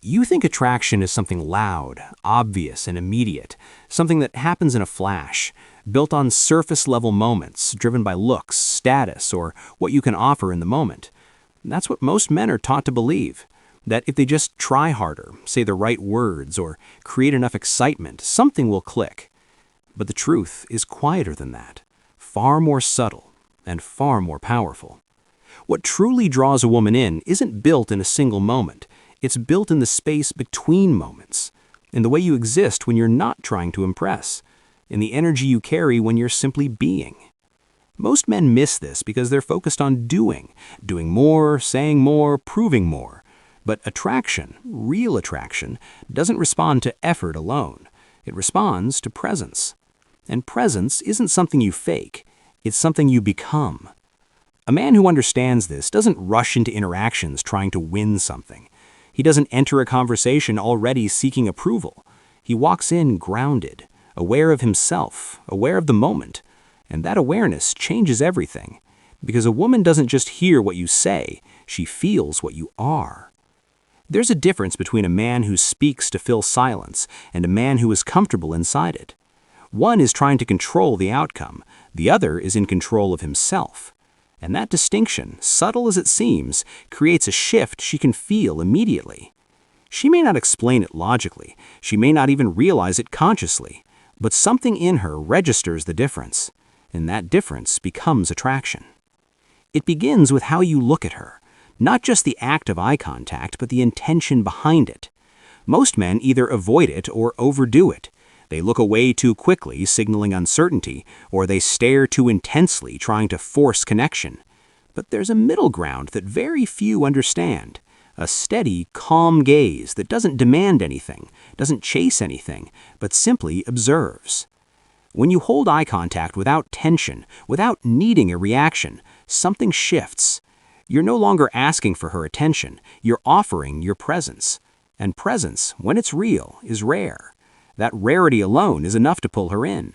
You think attraction is something loud, obvious, and immediate, something that happens in a flash, built on surface-level moments, driven by looks, status, or what you can offer in the moment. That's what most men are taught to believe, that if they just try harder, say the right words, or create enough excitement, something will click. But the truth is quieter than that, far more subtle, and far more powerful. What truly draws a woman in isn't built in a single moment. It's built in the space between moments, in the way you exist when you're not trying to impress, in the energy you carry when you're simply being. Most men miss this because they're focused on doing more, saying more, proving more. But attraction, real attraction, doesn't respond to effort alone. It responds to presence. And presence isn't something you fake, it's something you become. A man who understands this doesn't rush into interactions trying to win something. He doesn't enter a conversation already seeking approval. He walks in grounded, aware of himself, aware of the moment. And that awareness changes everything. Because a woman doesn't just hear what you say, she feels what you are. There's a difference between a man who speaks to fill silence and a man who is comfortable inside it. One is trying to control the outcome, the other is in control of himself. And that distinction, subtle as it seems, creates a shift she can feel immediately. She may not explain it logically, she may not even realize it consciously, but something in her registers the difference, and that difference becomes attraction. It begins with how you look at her, not just the act of eye contact, but the intention behind it. Most men either avoid it or overdo it. They look away too quickly, signaling uncertainty, or they stare too intensely, trying to force connection. But there's a middle ground that very few understand. A steady, calm gaze that doesn't demand anything, doesn't chase anything, but simply observes. When you hold eye contact without tension, without needing a reaction, something shifts. You're no longer asking for her attention, you're offering your presence. And presence, when it's real, is rare. That rarity alone is enough to pull her in.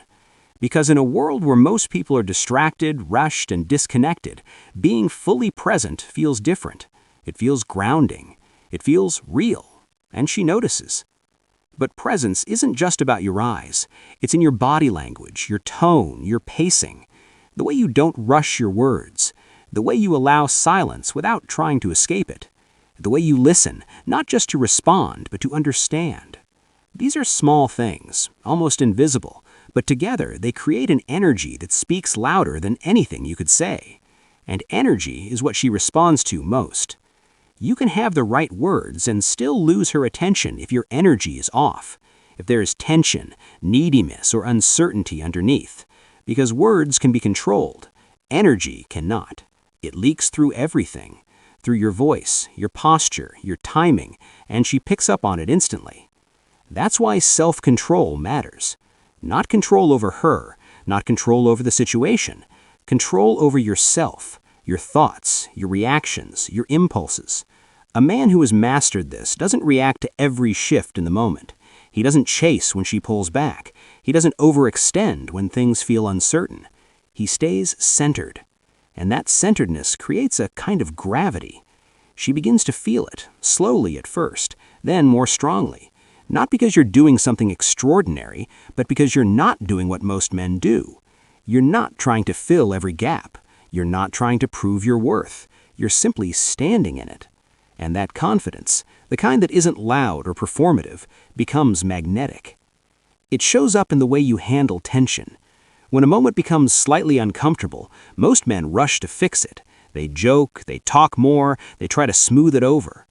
Because in a world where most people are distracted, rushed, and disconnected, being fully present feels different. It feels grounding. It feels real. And she notices. But presence isn't just about your eyes. It's in your body language, your tone, your pacing. The way you don't rush your words. The way you allow silence without trying to escape it. The way you listen, not just to respond, but to understand. These are small things, almost invisible, but together they create an energy that speaks louder than anything you could say. And energy is what she responds to most. You can have the right words and still lose her attention if your energy is off, if there is tension, neediness, or uncertainty underneath. Because words can be controlled, energy cannot. It leaks through everything, through your voice, your posture, your timing, and she picks up on it instantly. That's why self-control matters. Not control over her, not control over the situation. Control over yourself, your thoughts, your reactions, your impulses. A man who has mastered this doesn't react to every shift in the moment. He doesn't chase when she pulls back. He doesn't overextend when things feel uncertain. He stays centered. And that centeredness creates a kind of gravity. She begins to feel it, slowly at first, then more strongly. Not because you're doing something extraordinary, but because you're not doing what most men do. You're not trying to fill every gap. You're not trying to prove your worth. You're simply standing in it. And that confidence, the kind that isn't loud or performative, becomes magnetic. It shows up in the way you handle tension. When a moment becomes slightly uncomfortable, most men rush to fix it. They joke, they talk more, they try to smooth it over.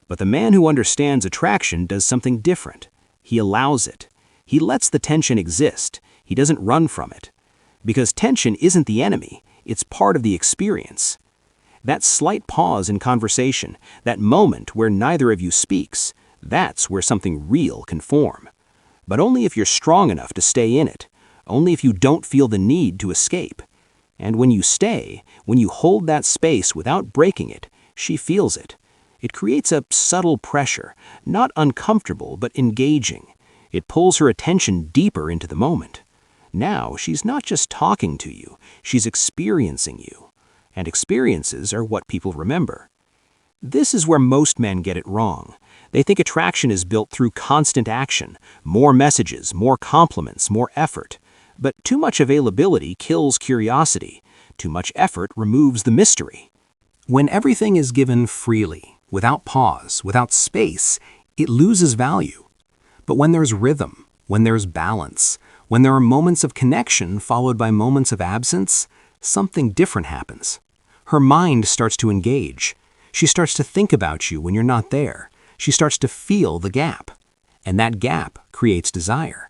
But the man who understands attraction does something different. He allows it. He lets the tension exist. He doesn't run from it. Because tension isn't the enemy, it's part of the experience. That slight pause in conversation, that moment where neither of you speaks, that's where something real can form. But only if you're strong enough to stay in it, only if you don't feel the need to escape. And when you stay, when you hold that space without breaking it, she feels it. It creates a subtle pressure, not uncomfortable but engaging. It pulls her attention deeper into the moment. Now she's not just talking to you, she's experiencing you. And experiences are what people remember. This is where most men get it wrong. They think attraction is built through constant action, more messages, more compliments, more effort. But too much availability kills curiosity. Too much effort removes the mystery. When everything is given freely, without pause, without space, it loses value. But when there's rhythm, when there's balance, when there are moments of connection followed by moments of absence, something different happens. Her mind starts to engage. She starts to think about you when you're not there. She starts to feel the gap. And that gap creates desire.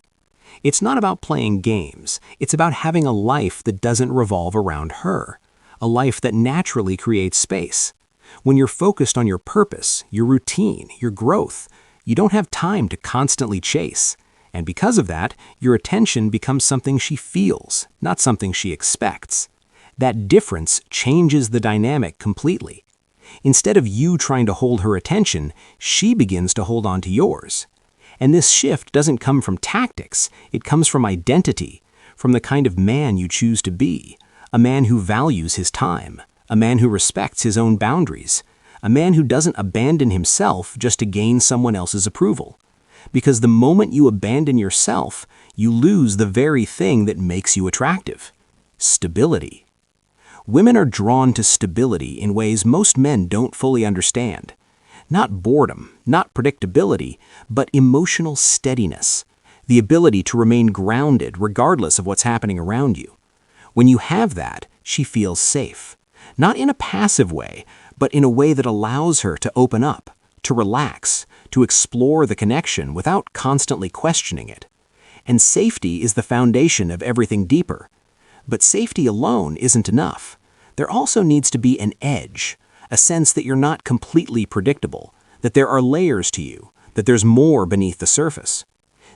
It's not about playing games. It's about having a life that doesn't revolve around her. A life that naturally creates space. When you're focused on your purpose, your routine, your growth, you don't have time to constantly chase. And because of that, your attention becomes something she feels, not something she expects. That difference changes the dynamic completely. Instead of you trying to hold her attention, she begins to hold on to yours. And this shift doesn't come from tactics, it comes from identity, from the kind of man you choose to be, a man who values his time, a man who respects his own boundaries, a man who doesn't abandon himself just to gain someone else's approval. Because the moment you abandon yourself, you lose the very thing that makes you attractive: stability. Women are drawn to stability in ways most men don't fully understand. Not boredom, not predictability, but emotional steadiness, the ability to remain grounded regardless of what's happening around you. When you have that, she feels safe, not in a passive way, but in a way that allows her to open up, to relax, to explore the connection without constantly questioning it. And safety is the foundation of everything deeper. But safety alone isn't enough. There also needs to be an edge, a sense that you're not completely predictable, that there are layers to you, that there's more beneath the surface.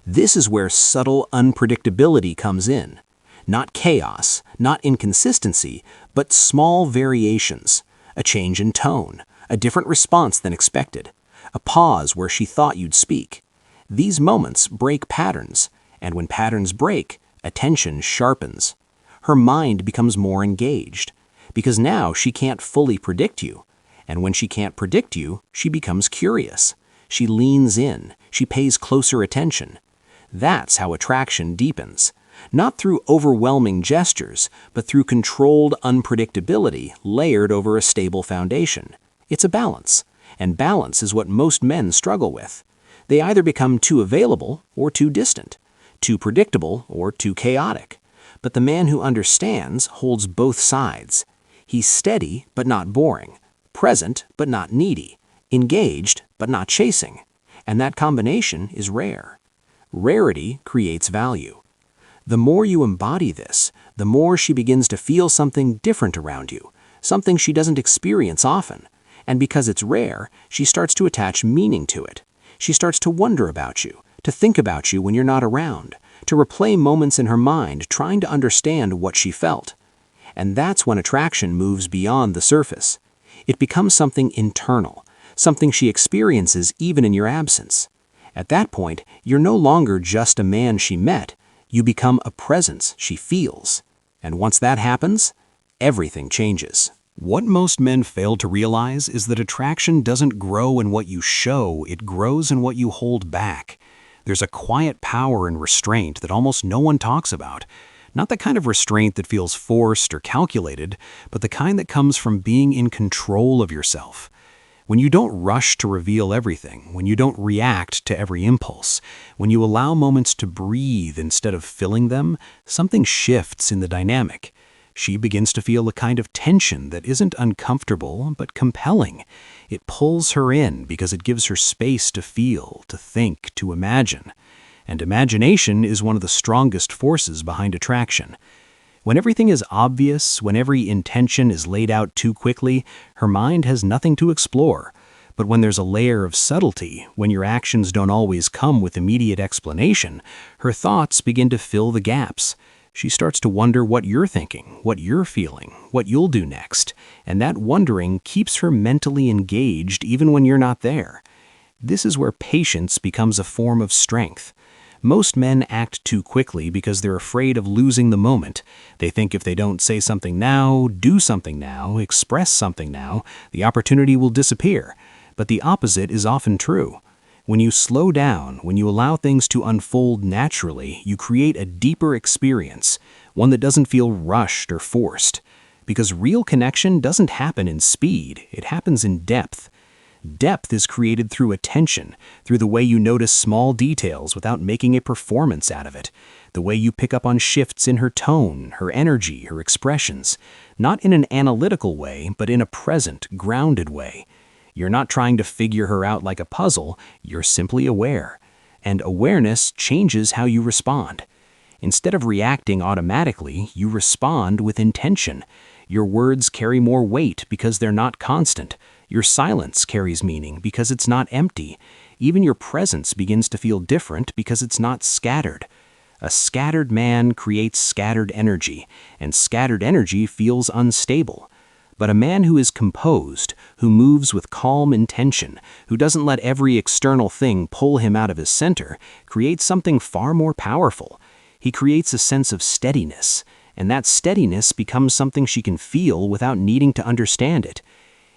This is where subtle unpredictability comes in. Not chaos, not inconsistency, but small variations, a change in tone, a different response than expected, a pause where she thought you'd speak. These moments break patterns, and when patterns break, attention sharpens. Her mind becomes more engaged, because now she can't fully predict you. And when she can't predict you, she becomes curious. She leans in, she pays closer attention. That's how attraction deepens. Not through overwhelming gestures, but through controlled unpredictability layered over a stable foundation. It's a balance, and balance is what most men struggle with. They either become too available or too distant, too predictable or too chaotic. But the man who understands holds both sides. He's steady but not boring, present but not needy, engaged but not chasing. And that combination is rare. Rarity creates value. The more you embody this, the more she begins to feel something different around you, something she doesn't experience often. And because it's rare, she starts to attach meaning to it. She starts to wonder about you, to think about you when you're not around, to replay moments in her mind trying to understand what she felt. And that's when attraction moves beyond the surface. It becomes something internal, something she experiences even in your absence. At that point, you're no longer just a man she met, you become a presence she feels. And once that happens, everything changes. What most men fail to realize is that attraction doesn't grow in what you show, it grows in what you hold back. There's a quiet power and restraint that almost no one talks about. Not the kind of restraint that feels forced or calculated, but the kind that comes from being in control of yourself. When you don't rush to reveal everything, when you don't react to every impulse, when you allow moments to breathe instead of filling them, something shifts in the dynamic. She begins to feel a kind of tension that isn't uncomfortable, but compelling. It pulls her in because it gives her space to feel, to think, to imagine. And imagination is one of the strongest forces behind attraction. When everything is obvious, when every intention is laid out too quickly, her mind has nothing to explore. But when there's a layer of subtlety, when your actions don't always come with immediate explanation, her thoughts begin to fill the gaps. She starts to wonder what you're thinking, what you're feeling, what you'll do next. And that wondering keeps her mentally engaged even when you're not there. This is where patience becomes a form of strength. Most men act too quickly because they're afraid of losing the moment. They think if they don't say something now, do something now, express something now, the opportunity will disappear. But the opposite is often true. When you slow down, when you allow things to unfold naturally, you create a deeper experience, one that doesn't feel rushed or forced. Because real connection doesn't happen in speed, it happens in depth. Depth is created through attention, through the way you notice small details without making a performance out of it, the way you pick up on shifts in her tone, her energy, her expressions, not in an analytical way, but in a present, grounded way. You're not trying to figure her out like a puzzle, you're simply aware. And awareness changes how you respond. Instead of reacting automatically, you respond with intention. Your words carry more weight because they're not constant. Your silence carries meaning because it's not empty. Even your presence begins to feel different because it's not scattered. A scattered man creates scattered energy, and scattered energy feels unstable. But a man who is composed, who moves with calm intention, who doesn't let every external thing pull him out of his center, creates something far more powerful. He creates a sense of steadiness, and that steadiness becomes something she can feel without needing to understand it.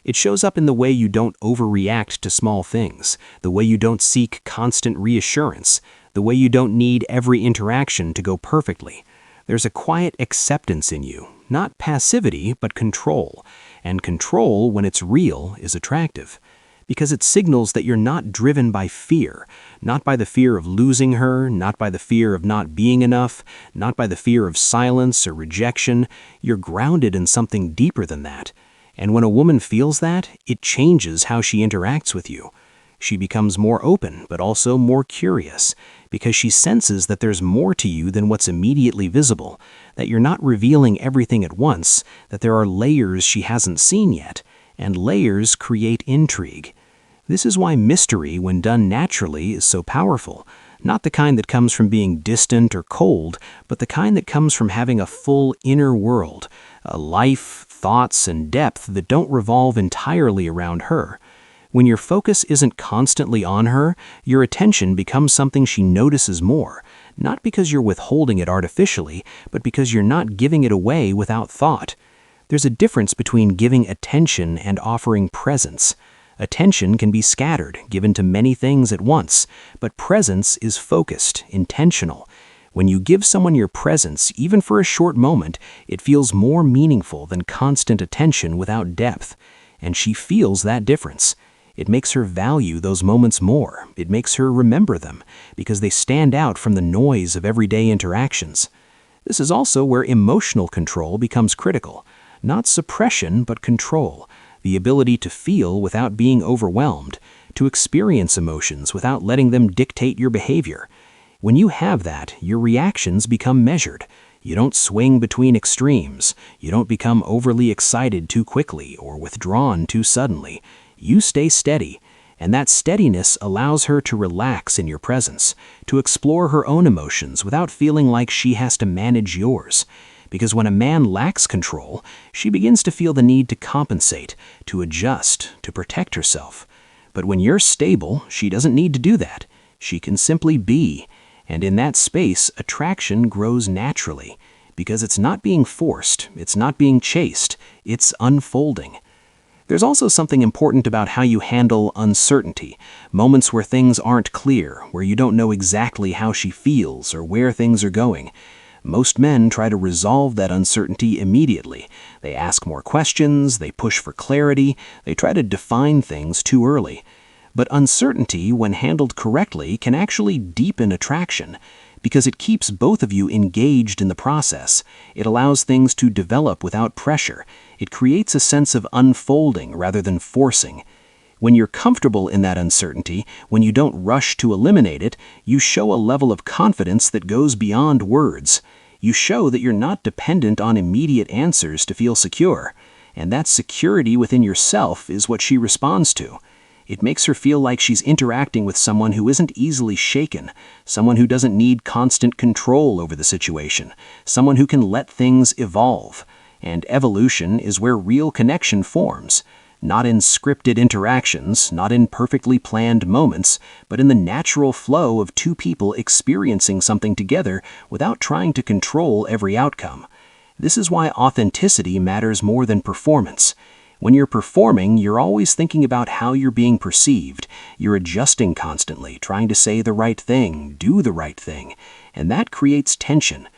It shows up in the way you don't overreact to small things, the way you don't seek constant reassurance, the way you don't need every interaction to go perfectly. There's a quiet acceptance in you, not passivity, but control. And control, when it's real, is attractive. Because it signals that you're not driven by fear, not by the fear of losing her, not by the fear of not being enough, not by the fear of silence or rejection. You're grounded in something deeper than that. And when a woman feels that, it changes how she interacts with you. She becomes more open, but also more curious, because she senses that there's more to you than what's immediately visible, that you're not revealing everything at once, that there are layers she hasn't seen yet, and layers create intrigue. This is why mystery, when done naturally, is so powerful. Not the kind that comes from being distant or cold, but the kind that comes from having a full inner world, a life, thoughts, and depth that don't revolve entirely around her. When your focus isn't constantly on her, your attention becomes something she notices more, not because you're withholding it artificially, but because you're not giving it away without thought. There's a difference between giving attention and offering presence. Attention can be scattered, given to many things at once, but presence is focused, intentional. When you give someone your presence, even for a short moment, it feels more meaningful than constant attention without depth. And she feels that difference. It makes her value those moments more. It makes her remember them, because they stand out from the noise of everyday interactions. This is also where emotional control becomes critical. Not suppression, but control. The ability to feel without being overwhelmed, to experience emotions without letting them dictate your behavior. When you have that, your reactions become measured. You don't swing between extremes. You don't become overly excited too quickly or withdrawn too suddenly. You stay steady, and that steadiness allows her to relax in your presence, to explore her own emotions without feeling like she has to manage yours. Because when a man lacks control, she begins to feel the need to compensate, to adjust, to protect herself. But when you're stable, she doesn't need to do that. She can simply be. And in that space, attraction grows naturally. Because it's not being forced, it's not being chased, it's unfolding. There's also something important about how you handle uncertainty, moments where things aren't clear, where you don't know exactly how she feels or where things are going. Most men try to resolve that uncertainty immediately. They ask more questions, they push for clarity, they try to define things too early. But uncertainty, when handled correctly, can actually deepen attraction, because it keeps both of you engaged in the process. It allows things to develop without pressure. It creates a sense of unfolding rather than forcing. When you're comfortable in that uncertainty, when you don't rush to eliminate it, you show a level of confidence that goes beyond words. You show that you're not dependent on immediate answers to feel secure. And that security within yourself is what she responds to. It makes her feel like she's interacting with someone who isn't easily shaken, someone who doesn't need constant control over the situation, someone who can let things evolve. And evolution is where real connection forms. not in scripted interactions, not in perfectly planned moments, but in the natural flow of two people experiencing something together without trying to control every outcome. This is why authenticity matters more than performance. When you're performing, you're always thinking about how you're being perceived. You're adjusting constantly, trying to say the right thing, do the right thing, and that creates tension.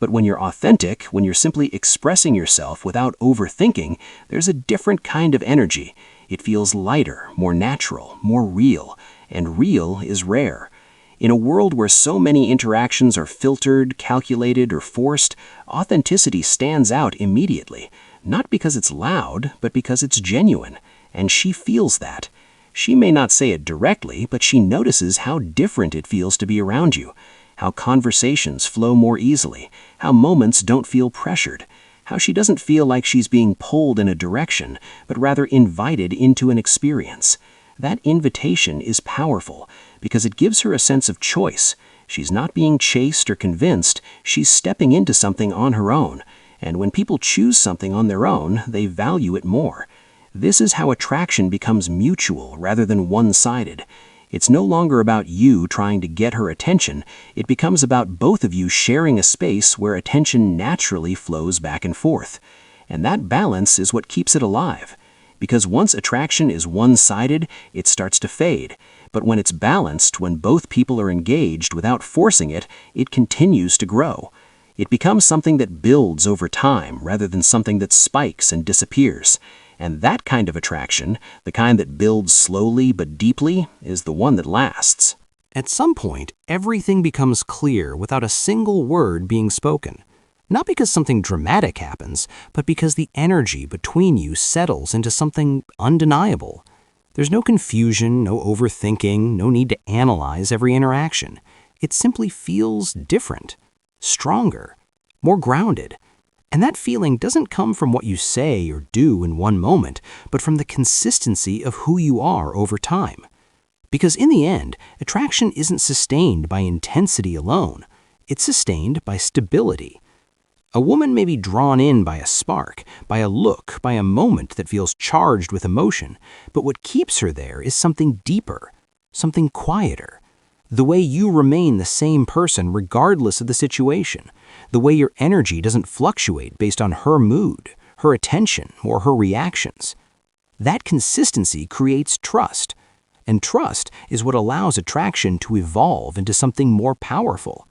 But when you're authentic, when you're simply expressing yourself without overthinking, there's a different kind of energy. It feels lighter, more natural, more real, and real is rare. In a world where so many interactions are filtered, calculated, or forced, authenticity stands out immediately, not because it's loud, but because it's genuine, and she feels that. She may not say it directly, but she notices how different it feels to be around you, how conversations flow more easily, how moments don't feel pressured, how she doesn't feel like she's being pulled in a direction, but rather invited into an experience. That invitation is powerful because it gives her a sense of choice. She's not being chased or convinced, she's stepping into something on her own. And when people choose something on their own, they value it more. This is how attraction becomes mutual rather than one-sided. It's no longer about you trying to get her attention. It becomes about both of you sharing a space where attention naturally flows back and forth. And that balance is what keeps it alive. Because once attraction is one-sided, it starts to fade. But when it's balanced, when both people are engaged without forcing it, it continues to grow. It becomes something that builds over time rather than something that spikes and disappears. And that kind of attraction, the kind that builds slowly but deeply, is the one that lasts. At some point, everything becomes clear without a single word being spoken. Not because something dramatic happens, but because the energy between you settles into something undeniable. There's no confusion, no overthinking, no need to analyze every interaction. It simply feels different, stronger, more grounded. And that feeling doesn't come from what you say or do in one moment, but from the consistency of who you are over time. Because in the end, attraction isn't sustained by intensity alone. It's sustained by stability. A woman may be drawn in by a spark, by a look, by a moment that feels charged with emotion, but what keeps her there is something deeper, something quieter. The way you remain the same person regardless of the situation, the way your energy doesn't fluctuate based on her mood, her attention, or her reactions. That consistency creates trust, and trust is what allows attraction to evolve into something more powerful.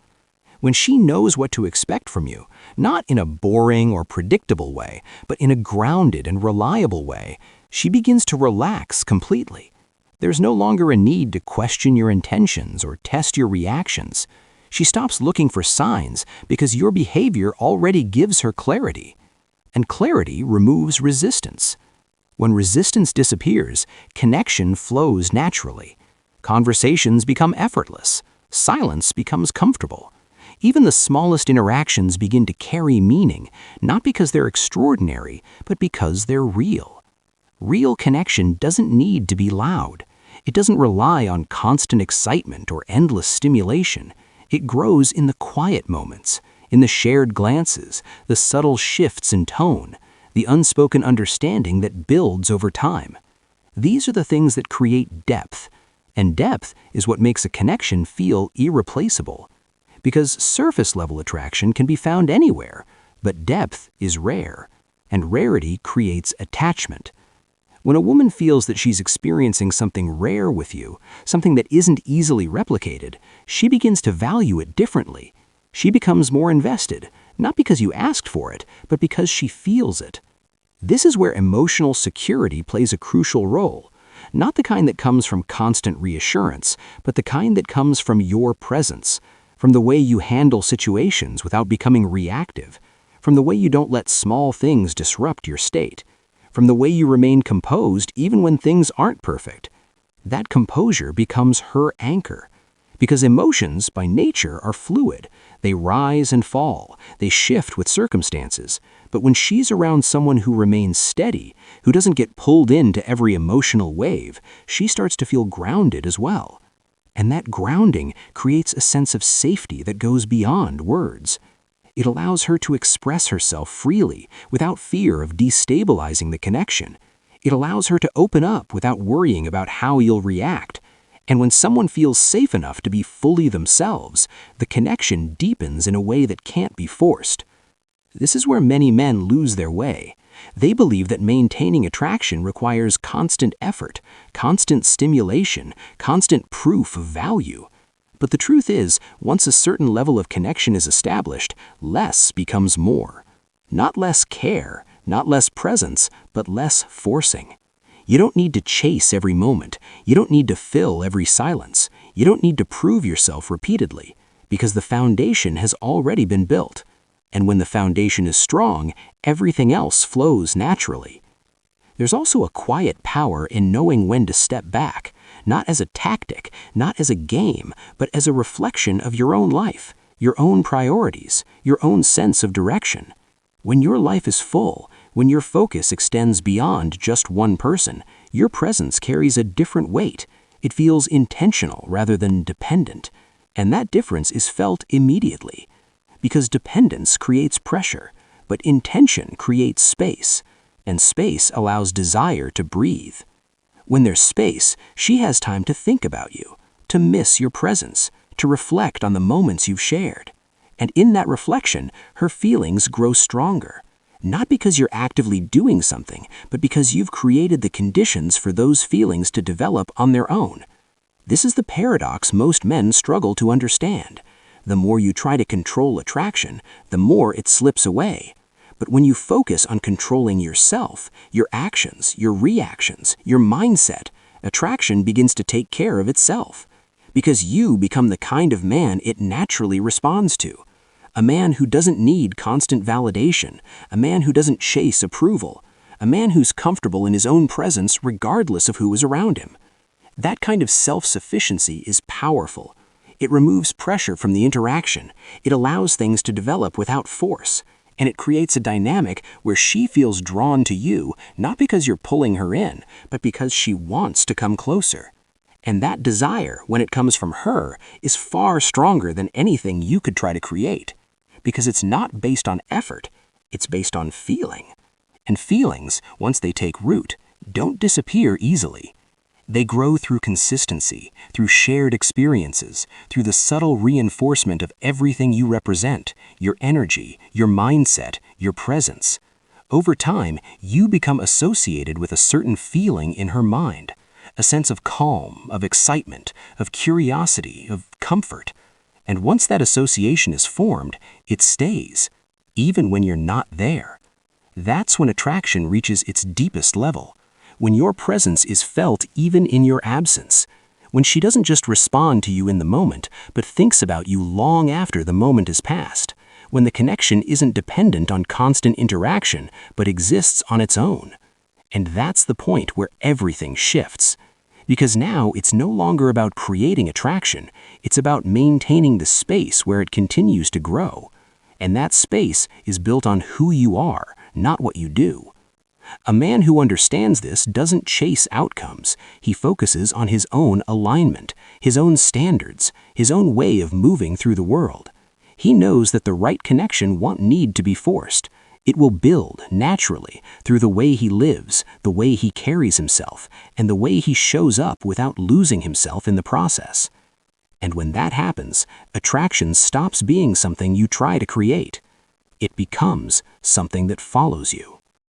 When she knows what to expect from you, not in a boring or predictable way, but in a grounded and reliable way, she begins to relax completely. There's no longer a need to question your intentions or test your reactions. She stops looking for signs because your behavior already gives her clarity. And clarity removes resistance. When resistance disappears, connection flows naturally. Conversations become effortless. Silence becomes comfortable. Even the smallest interactions begin to carry meaning, not because they're extraordinary, but because they're real. Real connection doesn't need to be loud. It doesn't rely on constant excitement or endless stimulation. It grows in the quiet moments, in the shared glances, the subtle shifts in tone, the unspoken understanding that builds over time. These are the things that create depth, and depth is what makes a connection feel irreplaceable. Because surface-level attraction can be found anywhere, but depth is rare, and rarity creates attachment. When a woman feels that she's experiencing something rare with you, something that isn't easily replicated, she begins to value it differently. She becomes more invested, not because you asked for it, but because she feels it. This is where emotional security plays a crucial role. Not the kind that comes from constant reassurance, but the kind that comes from your presence, from the way you handle situations without becoming reactive, from the way you don't let small things disrupt your state, from the way you remain composed even when things aren't perfect. That composure becomes her anchor. Because emotions, by nature, are fluid. They rise and fall. They shift with circumstances. But when she's around someone who remains steady, who doesn't get pulled into every emotional wave, she starts to feel grounded as well. And that grounding creates a sense of safety that goes beyond words. It allows her to express herself freely without fear of destabilizing the connection. It allows her to open up without worrying about how you'll react. And when someone feels safe enough to be fully themselves, the connection deepens in a way that can't be forced. This is where many men lose their way. They believe that maintaining attraction requires constant effort, constant stimulation, constant proof of value. But the truth is, once a certain level of connection is established, less becomes more. Not less care, not less presence, but less forcing. You don't need to chase every moment. You don't need to fill every silence. You don't need to prove yourself repeatedly, because the foundation has already been built. And when the foundation is strong, everything else flows naturally. There's also a quiet power in knowing when to step back, not as a tactic, not as a game, but as a reflection of your own life, your own priorities, your own sense of direction. When your life is full, when your focus extends beyond just one person, your presence carries a different weight. It feels intentional rather than dependent. And that difference is felt immediately. Because dependence creates pressure, but intention creates space, and space allows desire to breathe. When there's space, she has time to think about you, to miss your presence, to reflect on the moments you've shared. And in that reflection, her feelings grow stronger. Not because you're actively doing something, but because you've created the conditions for those feelings to develop on their own. This is the paradox most men struggle to understand. The more you try to control attraction, the more it slips away. But when you focus on controlling yourself, your actions, your reactions, your mindset, attraction begins to take care of itself. Because you become the kind of man it naturally responds to. A man who doesn't need constant validation, a man who doesn't chase approval, a man who's comfortable in his own presence regardless of who is around him. That kind of self-sufficiency is powerful. It removes pressure from the interaction. It allows things to develop without force. And it creates a dynamic where she feels drawn to you, not because you're pulling her in, but because she wants to come closer. And that desire, when it comes from her, is far stronger than anything you could try to create. Because it's not based on effort, it's based on feeling. And feelings, once they take root, don't disappear easily. They grow through consistency, through shared experiences, through the subtle reinforcement of everything you represent, your energy, your mindset, your presence. Over time, you become associated with a certain feeling in her mind, a sense of calm, of excitement, of curiosity, of comfort. And once that association is formed, it stays, even when you're not there. That's when attraction reaches its deepest level. When your presence is felt even in your absence, when she doesn't just respond to you in the moment, but thinks about you long after the moment is past, when the connection isn't dependent on constant interaction, but exists on its own. And that's the point where everything shifts. Because now it's no longer about creating attraction, it's about maintaining the space where it continues to grow. And that space is built on who you are, not what you do. A man who understands this doesn't chase outcomes. He focuses on his own alignment, his own standards, his own way of moving through the world. He knows that the right connection won't need to be forced. It will build naturally through the way he lives, the way he carries himself, and the way he shows up without losing himself in the process. And when that happens, attraction stops being something you try to create. It becomes something that follows you.